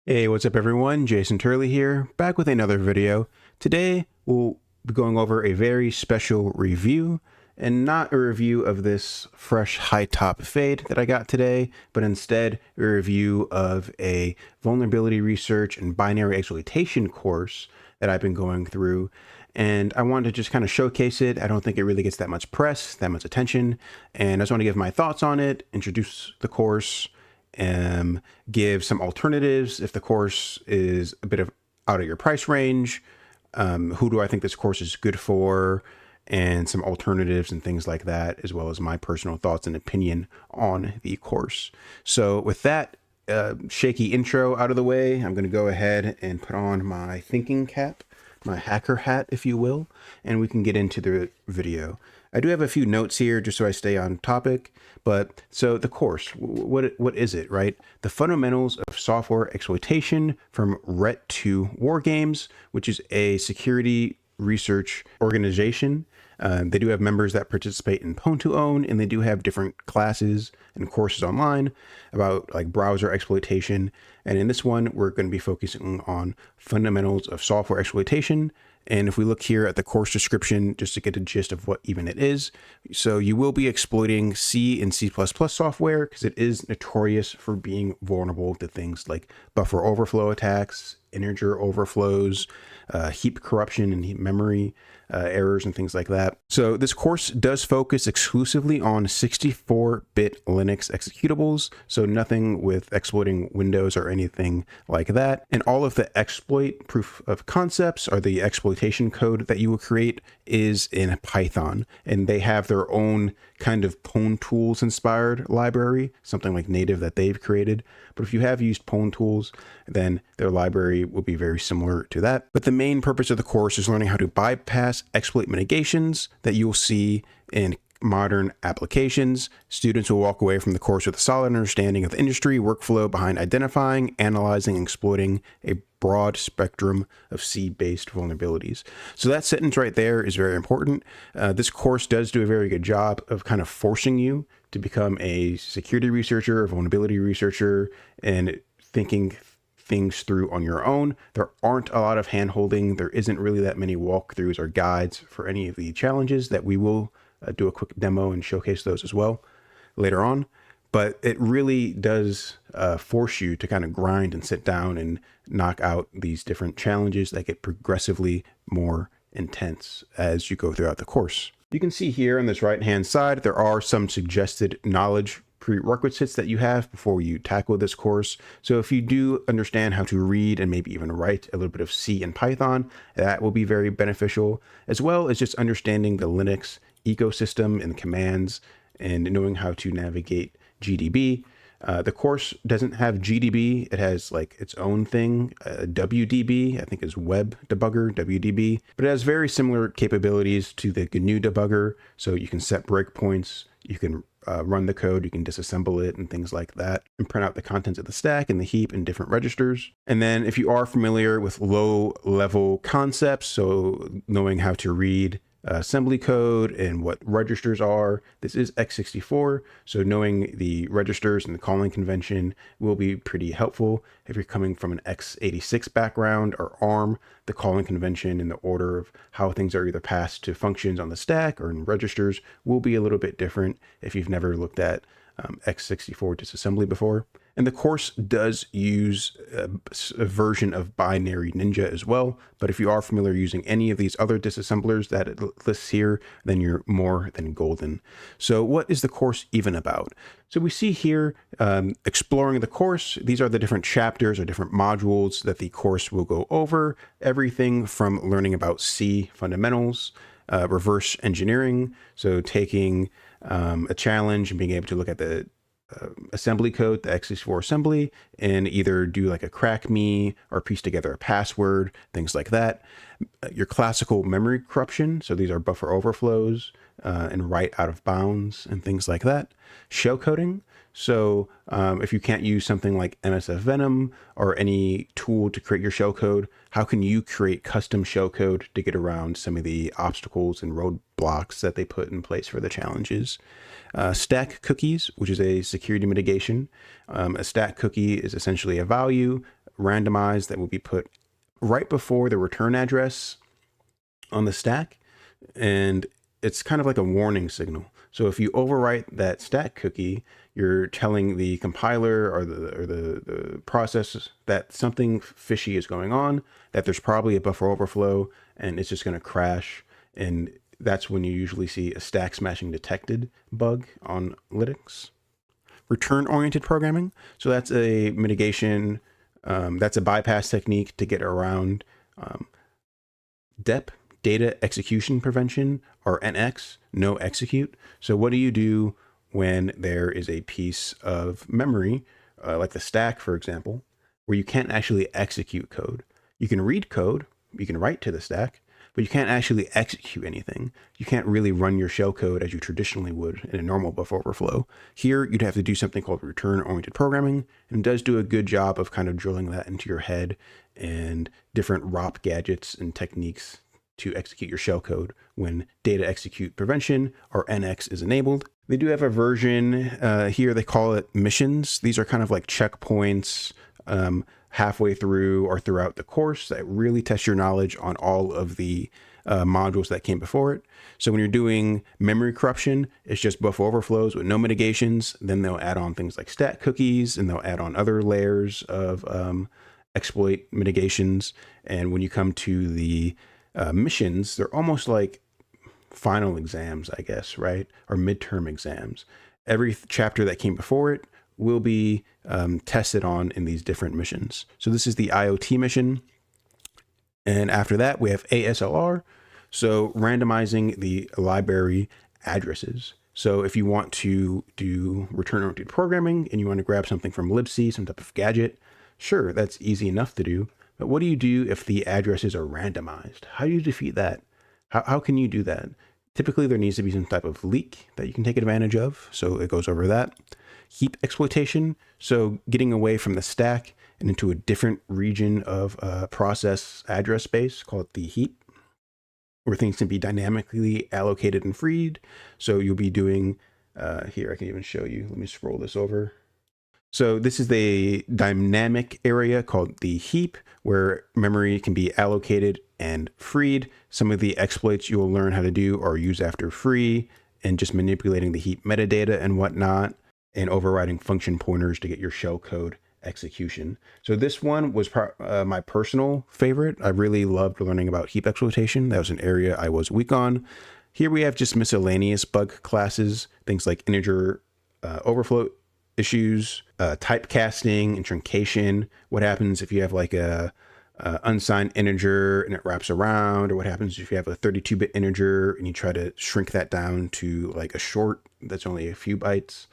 Hey, what's up everyone? Jason Turley here, back with another video. Today, we'll be going over a very special review, and not a review of this fresh high top fade that I got today, but instead a review of a vulnerability research and binary exploitation course that I've been going through. And I wanted to just kind of showcase it. I don't think it really gets that much press, that much attention, and I just want to give my thoughts on it, introduce the course, give some alternatives if the course is a bit of out of your price range. Who do I think this course is good for, and some alternatives and things like that, as well as my personal thoughts and opinion on the course. So with that shaky intro out of the way, I'm going to go ahead and put on my thinking cap, my hacker hat, if you will, and we can get into the video. I do have a few notes here just so I stay on topic, but so the course, what is it, right? The Fundamentals of Software Exploitation from Ret2 Wargames, which is a security research organization. They do have members that participate in Pwn2Own, and they do have different classes and courses online about like browser exploitation. And in this one, we're going to be focusing on fundamentals of software exploitation. And if we look here at the course description, just to get a gist of what even it is. So you will be exploiting C and C++ software because it is notorious for being vulnerable to things like buffer overflow attacks, integer overflows, heap corruption and heap memory errors and things like that. So this course does focus exclusively on 64-bit Linux executables, so nothing with exploiting Windows or anything like that. And all of the exploit proof of concepts, or the exploitation code that you will create, is in Python, and they have their own kind of Pwn-Tools inspired library, something like native that they've created. But if you have used Pwn-Tools, then their library will be very similar to that. But the main purpose of the course is learning how to bypass exploit mitigations that you'll see in modern applications. Students will walk away from the course with a solid understanding of the industry workflow behind identifying, analyzing, and exploiting a broad spectrum of C-based vulnerabilities. So that sentence right there is very important. This course does do a very good job of kind of forcing you to become a security researcher, a vulnerability researcher, and thinking things through on your own. There aren't a lot of hand-holding. There isn't really that many walkthroughs or guides for any of the challenges that we will do a quick demo and showcase those as well later on. But it really does force you to kind of grind and sit down and knock out these different challenges that get progressively more intense as you go throughout the course. You can see here on this right-hand side, there are some suggested knowledge prerequisites that you have before you tackle this course. So if you do understand how to read and maybe even write a little bit of C and Python, that will be very beneficial, as well as just understanding the Linux ecosystem and commands and knowing how to navigate GDB. The course doesn't have GDB. It has like its own thing. WDB, I think, is Web Debugger, WDB, but it has very similar capabilities to the GNU debugger. So you can set breakpoints, you can run the code, you can disassemble it and things like that, and print out the contents of the stack and the heap in different registers. And then if you are familiar with low level concepts, so knowing how to read assembly code and what registers are. This is x64, so knowing the registers and the calling convention will be pretty helpful. If you're coming from an x86 background or ARM, the calling convention and the order of how things are either passed to functions on the stack or in registers will be a little bit different if you've never looked at x64 disassembly before. And the course does use a version of Binary Ninja as well. But if you are familiar using any of these other disassemblers that it lists here, then you're more than golden. So what is the course even about? So we see here, exploring the course, these are the different chapters or different modules that the course will go over. Everything from learning about C fundamentals, reverse engineering, so taking a challenge and being able to look at the assembly code, the x64 assembly, and either do like a crack me or piece together a password, things like that. Your classical memory corruption, so these are buffer overflows and write out of bounds and things like that. Shell coding, so if you can't use something like MSF Venom or any tool to create your shellcode, how can you create custom shellcode to get around some of the obstacles and roadblocks that they put in place for the challenges? Stack cookies, which is a security mitigation. A stack cookie is essentially a value randomized that will be put right before the return address on the stack. And it's kind of like a warning signal. So if you overwrite that stack cookie, you're telling the compiler or the process that something fishy is going on, that there's probably a buffer overflow, and it's just going to crash. And that's when you usually see a stack smashing detected bug on Linux. Return-oriented programming. So that's a mitigation. That's a bypass technique to get around DEP, data execution prevention, or NX, no execute. So what do you do when there is a piece of memory, like the stack, for example, where you can't actually execute code? You can read code, you can write to the stack, but you can't actually execute anything. You can't really run your shell code as you traditionally would in a normal buffer overflow. Here, you'd have to do something called return-oriented programming, and it does do a good job of kind of drilling that into your head and different ROP gadgets and techniques to execute your shellcode when data execute prevention, or NX, is enabled. They do have a version here, they call it missions. These are kind of like checkpoints halfway through or throughout the course that really test your knowledge on all of the modules that came before it. So when you're doing memory corruption, it's just buffer overflows with no mitigations. Then they'll add on things like stack cookies, and they'll add on other layers of exploit mitigations. And when you come to the missions, they're almost like final exams, I guess, right? Or midterm exams. Every chapter that came before it will be tested on in these different missions. So this is the IoT mission. And after that, we have ASLR. So randomizing the library addresses. So if you want to do return-oriented programming and you want to grab something from libc, some type of gadget, sure, that's easy enough to do. But what do you do if the addresses are randomized? How do you defeat that? How can you do that? Typically, there needs to be some type of leak that you can take advantage of. So it goes over that. Heap exploitation. So getting away from the stack and into a different region of process address space called the heap, where things can be dynamically allocated and freed. So you'll be doing, here, I can even show you. Let me scroll this over. So this is the dynamic area called the heap, where memory can be allocated and freed. Some of the exploits you will learn how to do are use after free and just manipulating the heap metadata and whatnot, and overriding function pointers to get your shellcode execution. So this one was my personal favorite. I really loved learning about heap exploitation. That was an area I was weak on. Here we have just miscellaneous bug classes, things like integer overflow issues, typecasting and truncation. What happens if you have like a unsigned integer and it wraps around, or what happens if you have a 32-bit integer and you try to shrink that down to like a short that's only a few bytes,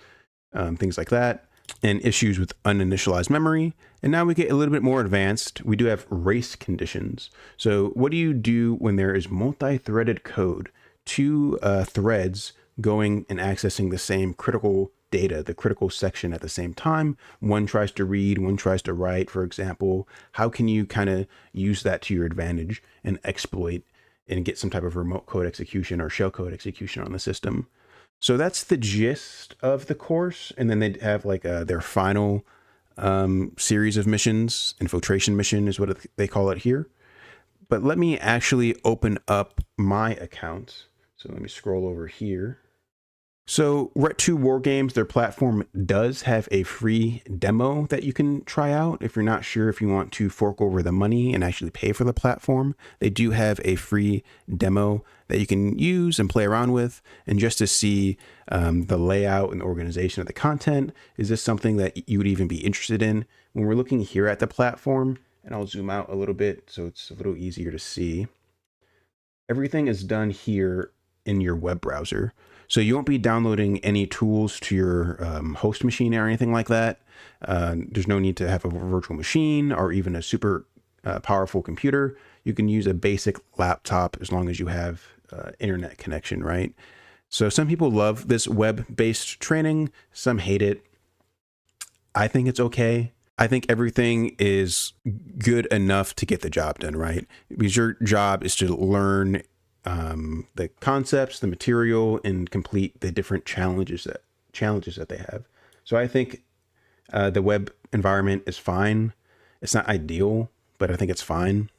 things like that, and issues with uninitialized memory. And now we get a little bit more advanced. We do have race conditions. So what do you do when there is multi-threaded code, two threads going and accessing the same critical data, the critical section at the same time? One tries to read, one tries to write, for example. How can you kind of use that to your advantage and exploit and get some type of remote code execution or shellcode execution on the system? So that's the gist of the course. And then they have like their final series of missions. Infiltration mission is what they call it here. But let me actually open up my account. So let me scroll over here. So Ret2 Wargames, their platform does have a free demo that you can try out. If you're not sure if you want to fork over the money and actually pay for the platform, they do have a free demo that you can use and play around with. And just to see the layout and the organization of the content, is this something that you would even be interested in? When we're looking here at the platform, and I'll zoom out a little bit so it's a little easier to see, everything is done here in your web browser. So you won't be downloading any tools to your host machine or anything like that. There's no need to have a virtual machine or even a super powerful computer. You can use a basic laptop as long as you have internet connection, right? So some people love this web-based training. Some hate it. I think it's okay. I think everything is good enough to get the job done, right? Because your job is to learn the concepts, the material, and complete the different challenges that they have. So I think the web environment is fine. It's not ideal, but I think it's fine.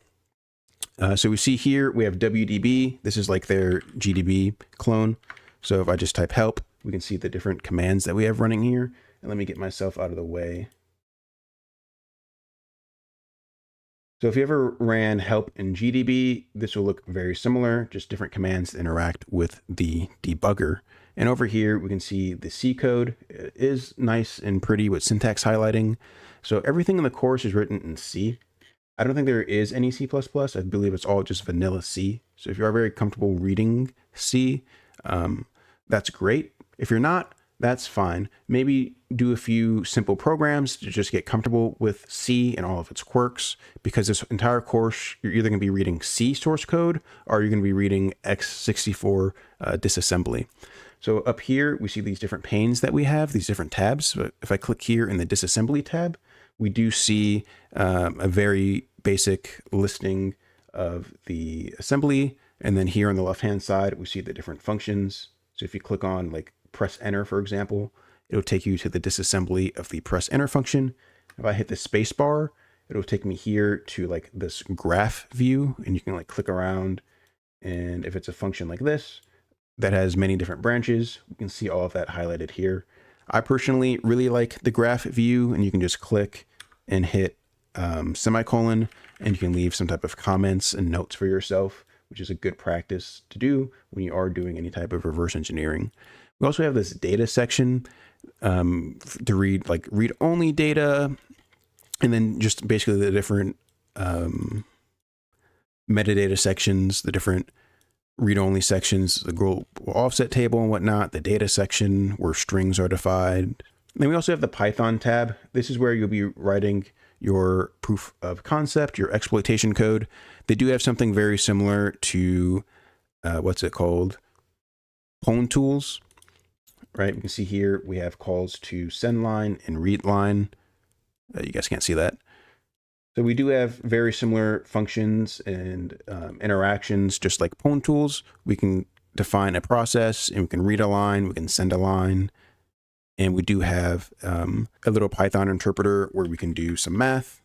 So we see here, we have WDB. This is like their GDB clone. So if I just type help, we can see the different commands that we have running here. And let me get myself out of the way. So if you ever ran help in GDB, this will look very similar, just different commands to interact with the debugger. And over here, we can see the C code. It is nice and pretty with syntax highlighting. So everything in the course is written in C. I don't think there is any C++. I believe it's all just vanilla C. So if you are very comfortable reading C, that's great. If you're not, that's fine. Maybe do a few simple programs to just get comfortable with C and all of its quirks, because this entire course, you're either going to be reading C source code or you're going to be reading x64 disassembly. So up here, we see these different panes that we have, these different tabs. So if I click here in the disassembly tab, we do see a very basic listing of the assembly. And then here on the left-hand side, we see the different functions. So if you click on like press enter, for example, it'll take you to the disassembly of the press enter function. If I hit the space bar, it'll take me here to like this graph view, and you can like click around. And if it's a function like this, that has many different branches, we can see all of that highlighted here. I personally really like the graph view, and you can just click and hit semicolon, and you can leave some type of comments and notes for yourself, which is a good practice to do when you are doing any type of reverse engineering. We also have this data section to read like read-only data, and then just basically the different metadata sections, the different read-only sections, the global offset table and whatnot, the data section where strings are defined. Then we also have the Python tab. This is where you'll be writing your proof of concept, your exploitation code. They do have something very similar to, what's it called? Pwn tools, right? You can see here we have calls to send line and read line. You guys can't see that. So we do have very similar functions and interactions, just like Pwn tools. We can define a process, and we can read a line, we can send a line. And we do have a little Python interpreter where we can do some math.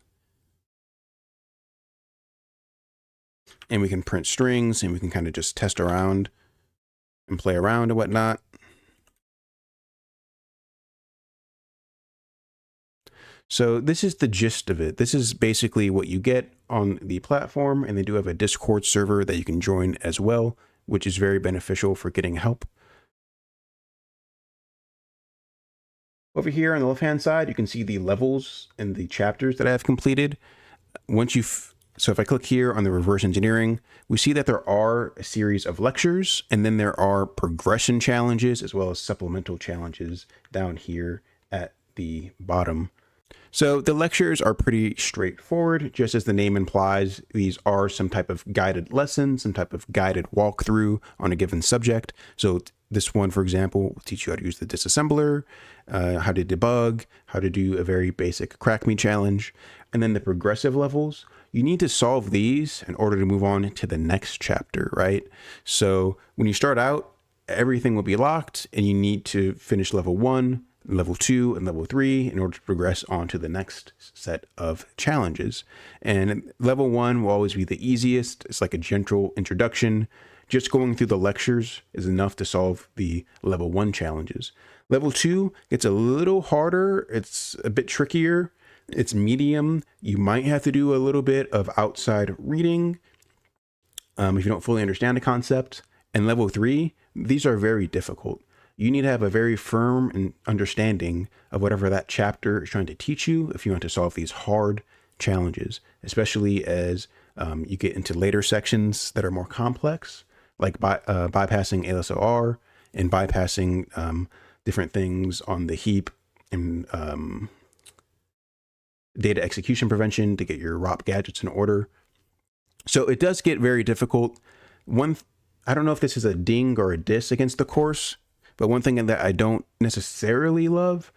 And we can print strings, and we can kind of just test around and play around and whatnot. So this is the gist of it. This is basically what you get on the platform, and they do have a Discord server that you can join as well, which is very beneficial for getting help. Over here on the left-hand side, you can see the levels and the chapters that I have completed. So if I click here on the reverse engineering, we see that there are a series of lectures, and then there are progression challenges as well as supplemental challenges down here at the bottom. So the lectures are pretty straightforward. Just as the name implies, these are some type of guided lesson, some type of guided walkthrough on a given subject. So this one, for example, will teach you how to use the disassembler, how to debug, how to do a very basic crack me challenge. And then the progressive levels, you need to solve these in order to move on to the next chapter, right? So when you start out, everything will be locked, and you need to finish level 1, level 2, and level 3 in order to progress on to the next set of challenges. And level 1 will always be the easiest. It's like a gentle introduction. Just going through the lectures is enough to solve the level 1 challenges. Level 2 gets a little harder. It's a bit trickier. It's medium. You might have to do a little bit of outside reading if you don't fully understand the concept. And level 3, these are very difficult. You need to have a very firm understanding of whatever that chapter is trying to teach you if you want to solve these hard challenges, especially as you get into later sections that are more complex, like bypassing ASLR and bypassing different things on the heap and data execution prevention to get your ROP gadgets in order. So it does get very difficult. I don't know if this is a ding or a diss against the course, but one thing that I don't necessarily love,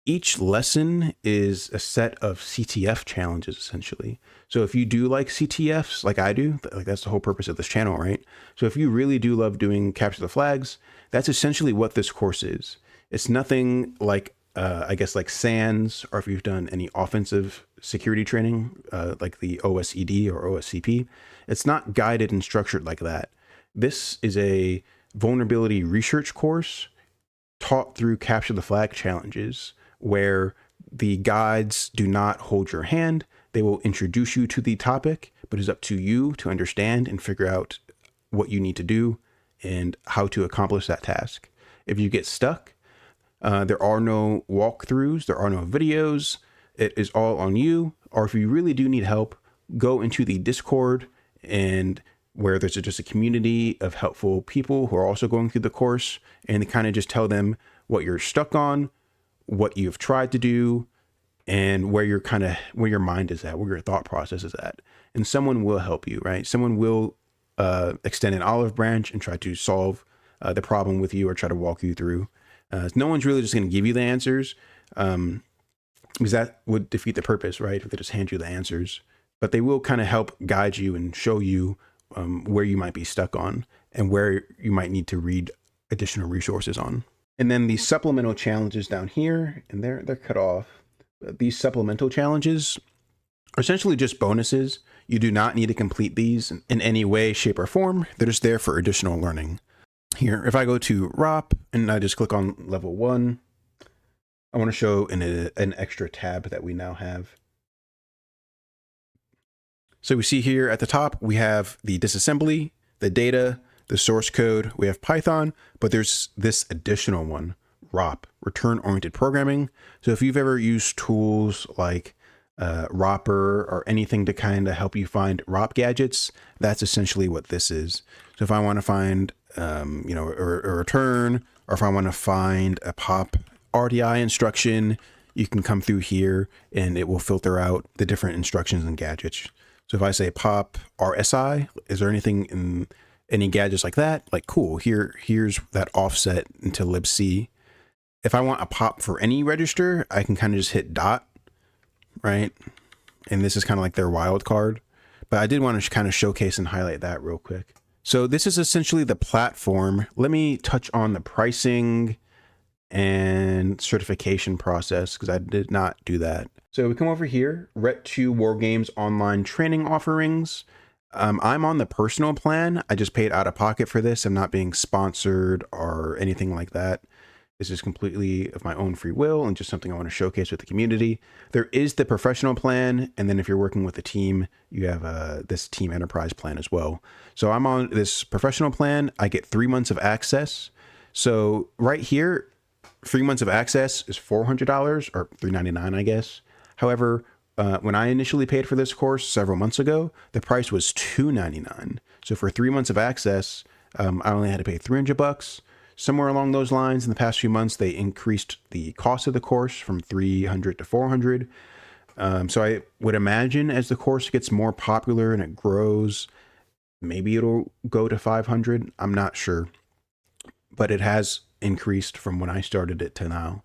each lesson is a set of CTF challenges, essentially. So if you do like CTFs, like I do, like that's the whole purpose of this channel, right? So if you really do love doing capture the flags, that's essentially what this course is. It's nothing like I guess like SANS, or if you've done any offensive security training, like the OSED or OSCP, it's not guided and structured like that. This is a vulnerability research course taught through Capture the Flag challenges, where the guides do not hold your hand. They will introduce you to the topic, but it's up to you to understand and figure out what you need to do and how to accomplish that task. If you get stuck, there are no walkthroughs, there are no videos. It is all on you. Or if you really do need help, go into the Discord, and where there's just a community of helpful people who are also going through the course, and they kind of just tell them what you're stuck on, what you've tried to do, and where your mind is at, where your thought process is at. And someone will help you, right? Someone will extend an olive branch and try to solve the problem with you, or try to walk you through. No one's really just going to give you the answers, because that would defeat the purpose, right? If they just hand you the answers. But they will kind of help guide you and show you where you might be stuck on, and where you might need to read additional resources on. And then the supplemental challenges down here, and they're cut off. These supplemental challenges are essentially just bonuses. You do not need to complete these in any way, shape, or form. They're just there for additional learning. Here, if I go to ROP and I just click on level 1, I want to show an extra tab that we now have. So we see here at the top, we have the disassembly, the data, the source code, we have Python, but there's this additional one, ROP, return-oriented programming. So if you've ever used tools like ROPR or anything to kind of help you find ROP gadgets, that's essentially what this is. So if I want to find, a return, or if I want to find a pop RDI instruction, you can come through here and it will filter out the different instructions and gadgets. So if I say pop RSI, is there anything in any gadgets like that? Like, cool, here's that offset into libc. If I want a pop for any register, I can kind of just hit dot, right? And this is kind of like their wild card. But I did want to kind of showcase and highlight that real quick. So this is essentially the platform. Let me touch on the pricing and certification process, because I did not do that. So we come over here, Ret2 Wargames online training offerings. I'm on the personal plan. I just paid out of pocket for this. I'm not being sponsored or anything like that. This is completely of my own free will and just something I want to showcase with the community. There is the professional plan, and then if you're working with a team, you have this team enterprise plan as well. So I'm on this professional plan. I get 3 months of access. So right here, 3 months of access is $400 or $399, I guess. However, when I initially paid for this course several months ago, the price was $299. So for 3 months of access, I only had to pay $300. Somewhere along those lines, in the past few months, they increased the cost of the course from $300 to $400. So I would imagine as the course gets more popular and it grows, maybe it'll go to $500. I'm not sure, but it has increased from when I started it to now.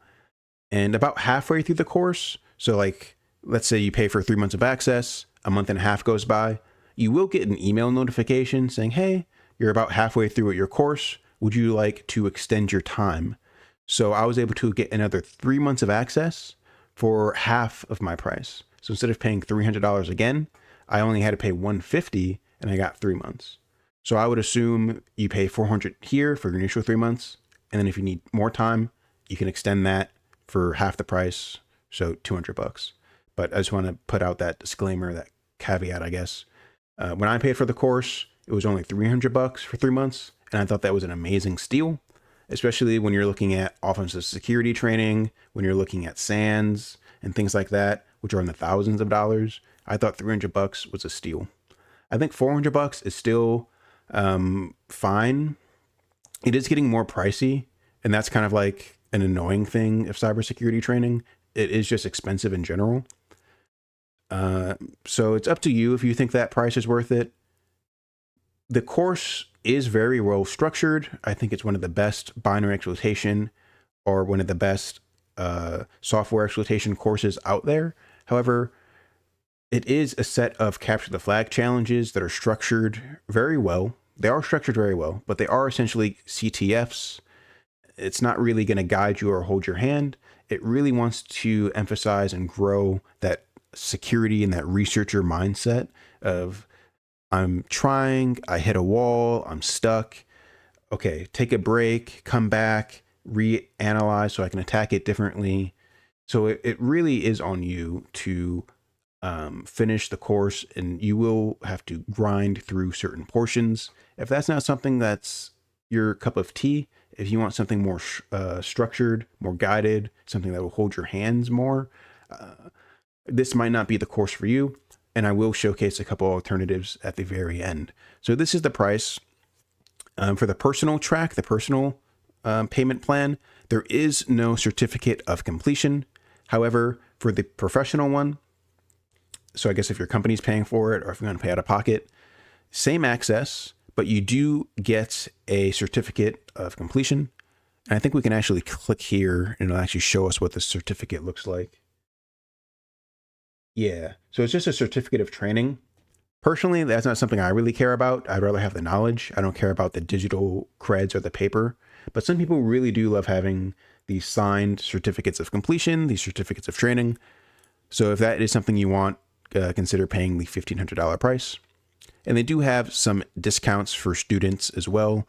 And about halfway through the course, so like, let's say you pay for 3 months of access, a month and a half goes by, you will get an email notification saying, hey, you're about halfway through with your course. Would you like to extend your time? So I was able to get another 3 months of access for half of my price. So instead of paying $300 again, I only had to pay $150 and I got 3 months. So I would assume you pay $400 here for your initial 3 months. And then if you need more time, you can extend that for half the price. So $200. But I just want to put out that disclaimer, that caveat, I guess. When I paid for the course, it was only $300 for 3 months. And I thought that was an amazing steal, especially when you're looking at offensive security training, when you're looking at SANS and things like that, which are in the thousands of dollars. I thought $300 was a steal. I think $400 is still fine. It is getting more pricey, and that's kind of like an annoying thing of cybersecurity training. It is just expensive in general. So it's up to you if you think that price is worth it. The course is very well structured. I think it's one of the best binary exploitation or one of the best software exploitation courses out there. However, it is a set of capture the flag challenges that are structured very well. They are structured very well, but they are essentially CTFs. It's not really going to guide you or hold your hand. it really wants to emphasize and grow that security and that researcher mindset of I'm trying, I hit a wall, I'm stuck. Okay, take a break, come back, reanalyze so I can attack it differently. So it really is on you to finish the course, and you will have to grind through certain portions. If that's not something that's your cup of tea, if you want something more structured, more guided, something that will hold your hands more, this might not be the course for you. And I will showcase a couple alternatives at the very end. So this is the price for the personal track, the personal payment plan. There is no certificate of completion. However, for the professional one, so I guess if your company's paying for it or if you're going to pay out of pocket, same access, but you do get a certificate of completion. And I think we can actually click here and it'll actually show us what the certificate looks like. Yeah, so it's just a certificate of training. Personally, that's not something I really care about. I'd rather have the knowledge. I don't care about the digital creds or the paper. But some people really do love having these signed certificates of completion, these certificates of training. So if that is something you want, consider paying the $1,500 price. And they do have some discounts for students as well.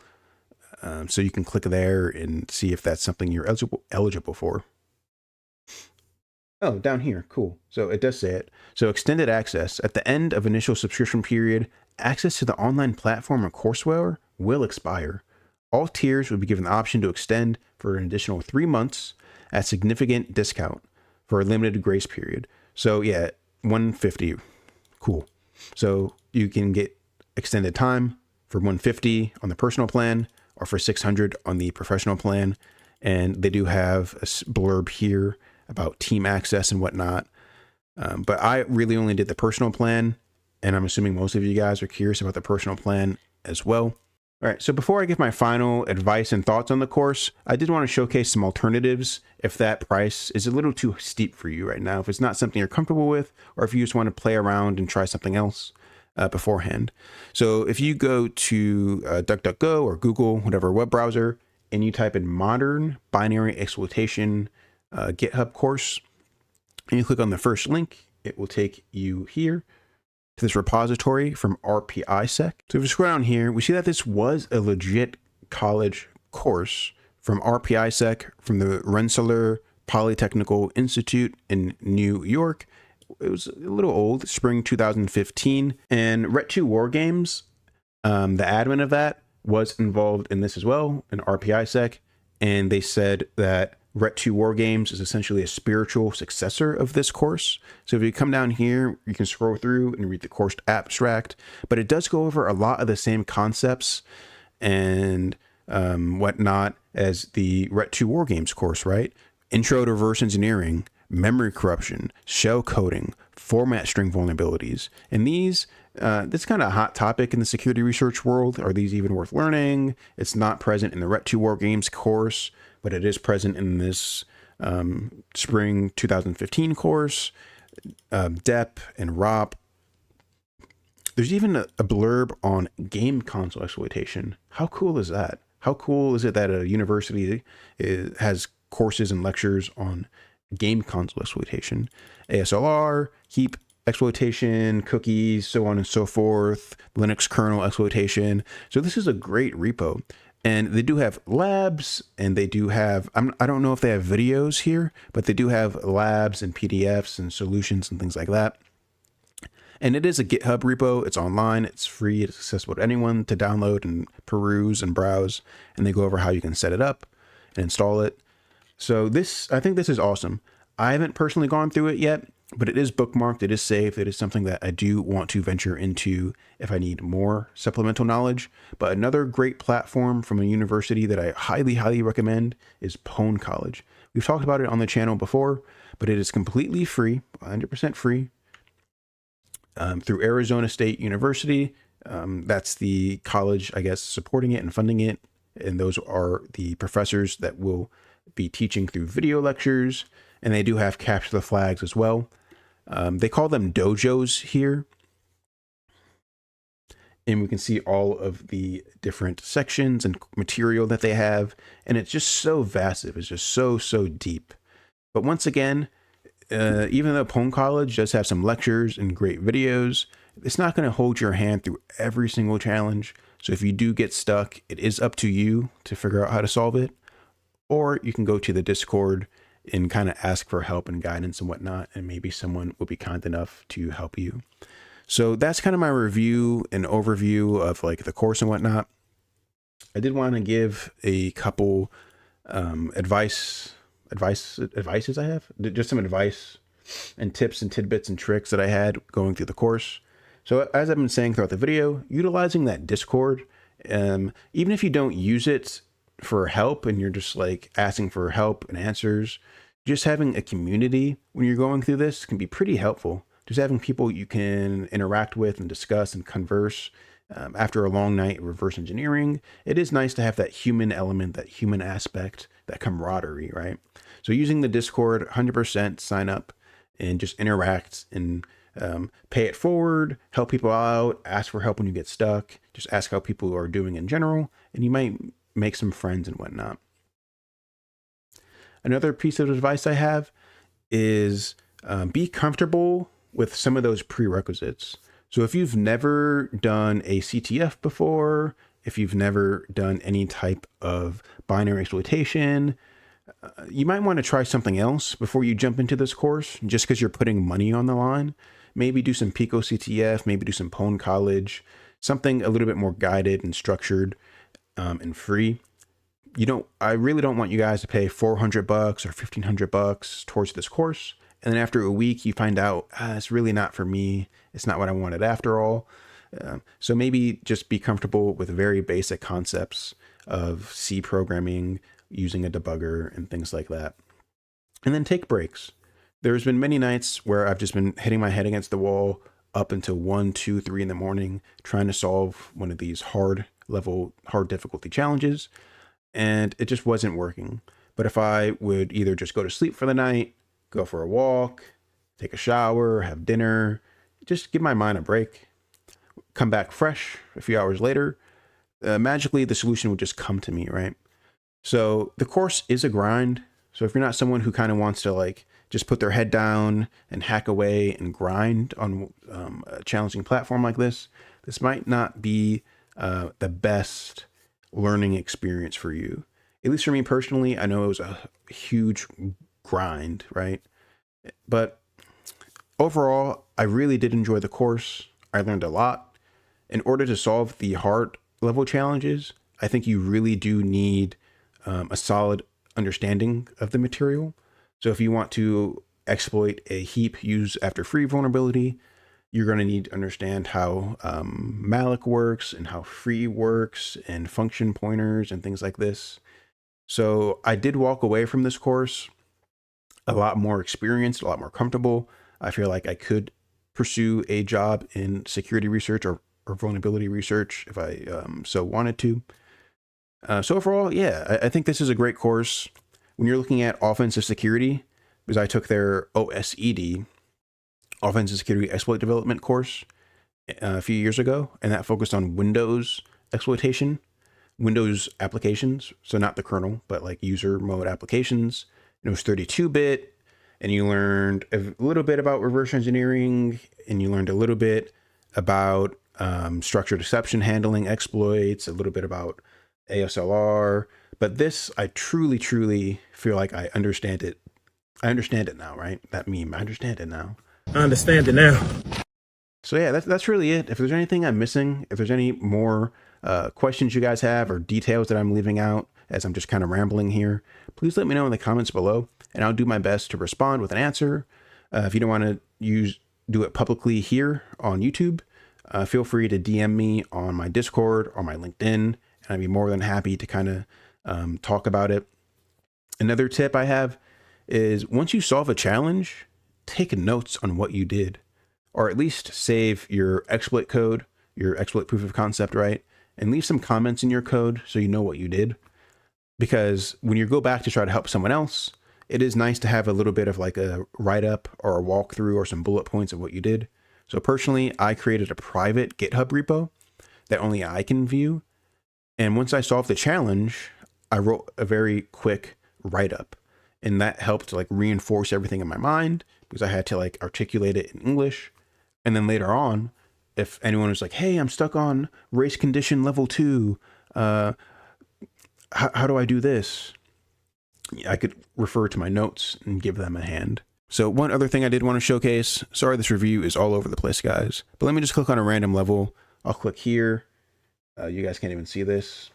So you can click there and see if that's something you're eligible for. Oh, down here. Cool. So it does say it. So extended access. At the end of initial subscription period, access to the online platform or courseware will expire. All tiers will be given the option to extend for an additional 3 months at significant discount for a limited grace period. So yeah, $150. Cool. So you can get extended time for $150 on the personal plan or for $600 on the professional plan. And they do have a blurb here about team access and whatnot. But I really only did the personal plan, and I'm assuming most of you guys are curious about the personal plan as well. All right, so before I give my final advice and thoughts on the course, I did want to showcase some alternatives if that price is a little too steep for you right now, if it's not something you're comfortable with, or if you just want to play around and try something else beforehand. So if you go to DuckDuckGo or Google, whatever web browser, and you type in modern binary exploitation GitHub course, and you click on the first link, it will take you here to this repository from RPISec. So if we scroll down here, we see that this was a legit college course from RPISec, from the Rensselaer Polytechnical Institute in New York. It was a little old, spring 2015. And Ret2 Wargames, the admin of that, was involved in this as well, in RPISec. And they said that Ret2 Wargames is essentially a spiritual successor of this course. So if you come down here, you can scroll through and read the course abstract, but it does go over a lot of the same concepts and whatnot as the Ret2 Wargames course, right? Intro to reverse engineering, memory corruption, shell coding, format string vulnerabilities. And these, this kind of a hot topic in the security research world. Are these even worth learning? It's not present in the Ret2 Wargames course, but it is present in this spring 2015 course. DEP and ROP. There's even a blurb on game console exploitation. How cool is that? How cool is it that a university has courses and lectures on game console exploitation, ASLR, heap exploitation, cookies, so on and so forth, Linux kernel exploitation. So this is a great repo. And they do have labs, and they do have, I don't know if they have videos here, but they do have labs and PDFs and solutions and things like that. And it is a GitHub repo. It's online. It's free. It's accessible to anyone to download and peruse and browse. And they go over how you can set it up and install it. So this, I think this is awesome. I haven't personally gone through it yet, but it is bookmarked. It is saved. It is something that I do want to venture into if I need more supplemental knowledge. But another great platform from a university that I highly, highly recommend is Pwn College. We've talked about it on the channel before, but it is completely free, 100% free, through Arizona State University. That's the college, I guess, supporting it and funding it. And those are the professors that will be teaching through video lectures. And they do have capture the flags as well. They call them dojos here. And we can see all of the different sections and material that they have. And it's just so vast. It's just so, so deep. But once again, even though Pwn College does have some lectures and great videos, it's not going to hold your hand through every single challenge. So if you do get stuck, it is up to you to figure out how to solve it. Or you can go to the Discord and kind of ask for help and guidance and whatnot, and maybe someone will be kind enough to help you. So that's kind of my review and overview of like the course and whatnot. I did want to give a couple advices I have, just some advice and tips and tidbits and tricks that I had going through the course. So as I've been saying throughout the video, utilizing that Discord, even if you don't use it for help and you're just like asking for help and answers, just having a community when you're going through this can be pretty helpful. Just having people you can interact with and discuss and converse. After a long night of reverse engineering, it is nice to have that human element, that human aspect, that camaraderie, right? So using the Discord, 100% sign up and just interact and pay it forward, help people out, ask for help when you get stuck, just ask how people are doing in general, and you might make some friends and whatnot. Another piece of advice I have is be comfortable with some of those prerequisites. So if you've never done a CTF before, if you've never done any type of binary exploitation, you might want to try something else before you jump into this course, just because you're putting money on the line. Maybe do some Pico CTF, maybe do some Pwn College, something a little bit more guided and structured and free. I really don't want you guys to pay $400 or $1,500 towards this course. And then after a week, you find out, it's really not for me. It's not what I wanted after all. So maybe just be comfortable with very basic concepts of C programming, using a debugger and things like that. And then take breaks. There's been many nights where I've just been hitting my head against the wall up until 1, 2, 3 in the morning, trying to solve one of these hard difficulty challenges. And it just wasn't working. But if I would either just go to sleep for the night, go for a walk, take a shower, have dinner, just give my mind a break, come back fresh a few hours later, magically the solution would just come to me, right? So the course is a grind. So if you're not someone who kind of wants to like just put their head down and hack away and grind on a challenging platform like this might not be the best learning experience for you. At least for me personally, I know it was a huge grind, right? But overall, I really did enjoy the course. I learned a lot. In order to solve the hard level challenges, I think you really do need a solid understanding of the material. So if you want to exploit a heap use after free vulnerability, you're going to need to understand how malloc works and how free works and function pointers and things like this. So I did walk away from this course a lot more experienced, a lot more comfortable. I feel like I could pursue a job in security research or vulnerability research if I so wanted to. So overall, yeah, I think this is a great course. When you're looking at offensive security, because I took their OSED, Offensive Security Exploit Development course a few years ago, and that focused on Windows exploitation, Windows applications, so not the kernel, but like user mode applications. And it was 32-bit, and you learned a little bit about reverse engineering, and you learned a little bit about structured exception handling exploits, a little bit about ASLR. But this, I truly, truly feel like I understand it. I understand it now, right? That meme, I understand it now. I understand it now. So yeah, that's really it. If there's anything I'm missing, if there's any more questions you guys have or details that I'm leaving out as I'm just kind of rambling here, please let me know in the comments below, and I'll do my best to respond with an answer. If you don't want to do it publicly here on YouTube, feel free to DM me on my Discord or my LinkedIn, and I'd be more than happy to kind of talk about it. Another tip I have is once you solve a challenge, take notes on what you did, or at least save your exploit code, your exploit proof of concept, right? And leave some comments in your code so you know what you did. Because when you go back to try to help someone else, it is nice to have a little bit of like a write-up or a walkthrough or some bullet points of what you did. So personally, I created a private GitHub repo that only I can view. And once I solved the challenge, I wrote a very quick write-up. and that helped to like reinforce everything in my mind because I had to like articulate it in English. And then later on, if anyone was like, hey, I'm stuck on race condition level 2, how do I do this? I could refer to my notes and give them a hand. So one other thing I did want to showcase, sorry this review is all over the place, guys, but let me just click on a random level. I'll click here. You guys can't even see this.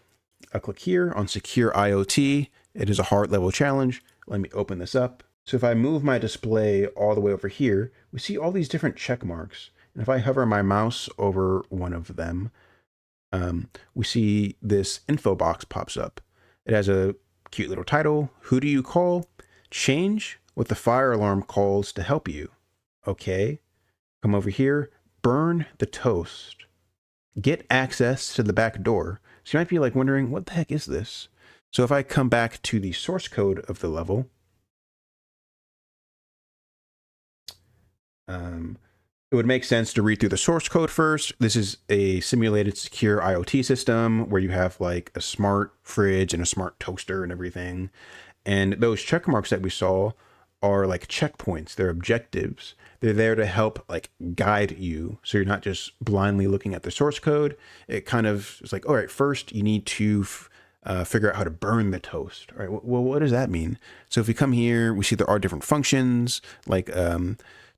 I'll click here on Secure IoT. It is a hard level challenge. Let me open this up. So if I move my display all the way over here, we see all these different check marks. And if I hover my mouse over one of them, we see this info box pops up. It has a cute little title. Who do you call? Change what the fire alarm calls to help you. Okay. Come over here. Burn the toast. Get access to the back door. So you might be like wondering, what the heck is this? So if I come back to the source code of the level, it would make sense to read through the source code first. This is a simulated secure IoT system where you have like a smart fridge and a smart toaster and everything. And those check marks that we saw are like checkpoints. They're objectives. They're there to help like guide you. So you're not just blindly looking at the source code. It kind of is like, all right, first you need to figure out how to burn the toast. All right, well, what does that mean? So if we come here, we see there are different functions like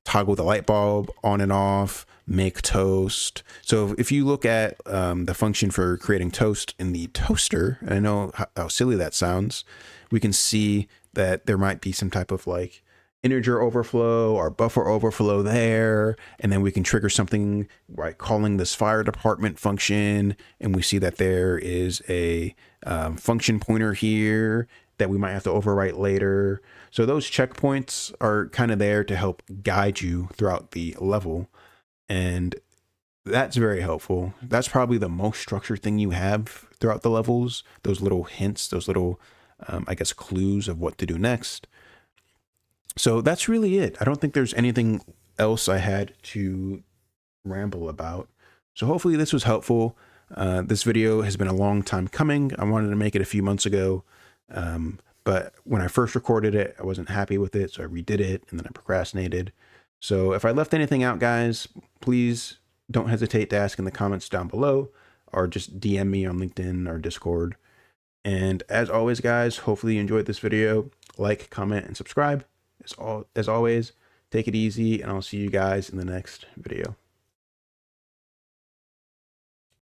toggle the light bulb on and off, make toast. So if you look at the function for creating toast in the toaster, and I know how silly that sounds, we can see that there might be some type of like integer overflow or buffer overflow there. And then we can trigger something by calling this fire department function. And we see that there is a function pointer here that we might have to overwrite later. So those checkpoints are kind of there to help guide you throughout the level. And that's very helpful. That's probably the most structured thing you have throughout the levels. Those little hints, those little, I guess, clues of what to do next. So that's really it. I don't think there's anything else I had to ramble about. So hopefully this was helpful. This video has been a long time coming. I wanted to make it a few months ago. But when I first recorded it, I wasn't happy with it. So I redid it and then I procrastinated. So if I left anything out, guys, please don't hesitate to ask in the comments down below or just DM me on LinkedIn or Discord. And as always, guys, hopefully you enjoyed this video. Like, comment, and subscribe. As always, take it easy, and I'll see you guys in the next video.